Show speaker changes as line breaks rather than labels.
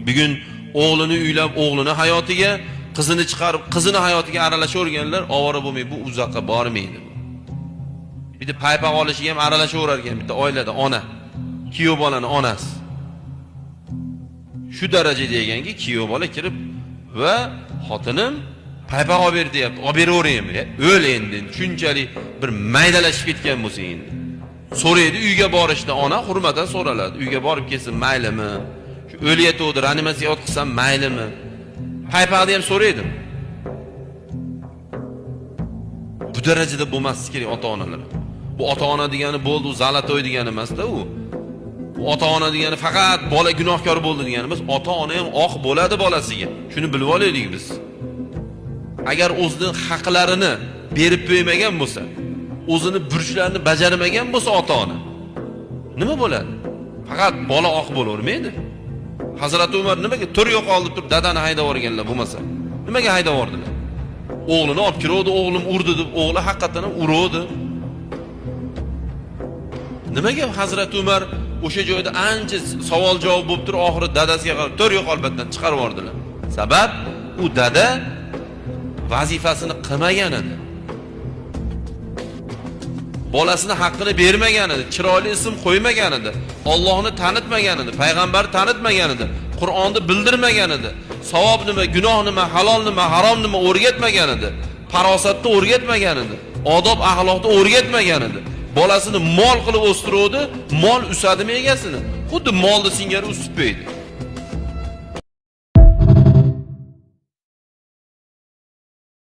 Bugun o'g'lini uylab, o'g'lini hayotiga, qizini chiqarib, qizini hayotiga aralashaverganlar ovora bo'lmay, bu uzoqqa bormaydi. Bitta paypoq olishiga ham aralashaverar ekan bitta oilada ona, kuyov bolani onasi. Shu darajada ekanki, kuyov bola kirib va xotinim paypoq olib ber deyapti. Olib beraveraymi? O'l endi. Shunchalik bir maydalashib ketgan bo'lsa endi. So'raydi, uyga borishda ona hurmatan so'raladi. Uyga borib kelsin maylimi? Shu o'liyatuvdi, reanimatsiya o'tkazsam maylimi? Paypoqni ham so'raydim. Bu darajada bo'lmasligi kerak ota-onalar. Bu ota-ona degani bo'ldi, u zalatoy degani emas-da u. Bu ota-ona degani faqat bola gunohkor bo'ldi degani emas, ota-ona ham oq bo'ladi bolasiga. Shuni bilib olaylik biz. Agar o'zining haqlarini berib qo'ymagan bo'lsa, o'zini burchlarini bajarmagan bo'lsa ota-ona, nima bo'ladi? Faqat bola oq bo'lavermaydi. Hazrat Umar nimaga tur yo'qoldi turib dadani haydab yuborganlar bo'lmasa? Nimaga haydab yubordilar? O'g'lini olib kirdi, o'g'lim urdi deb, o'g'li haqiqatan ham urdi. Nimaga Hazrat Umar o'sha joyda ancha savol-javob bo'lib turib, oxiri dadasiga qarab tur yo'q albatdan chiqarib yubordilar. Sabab u dada vazifasini qilmagan edi. Bolasini haqqini bermagan edi, chiroyli ism qo'ymagan edi, Allohni tanitmagan edi, payg'ambarni tanitmagan edi, Qur'onni bildirmagan edi, savob nima, gunoh nima, halol nima, harom nima o'rgatmagan edi, farosatni o'rgatmagan edi, odob axloqni o'rgatmagan edi. Bolasini mol qilib o'stiruvdi, mol usadimi egasini? Xuddi molni singari o'sib qo'ydi.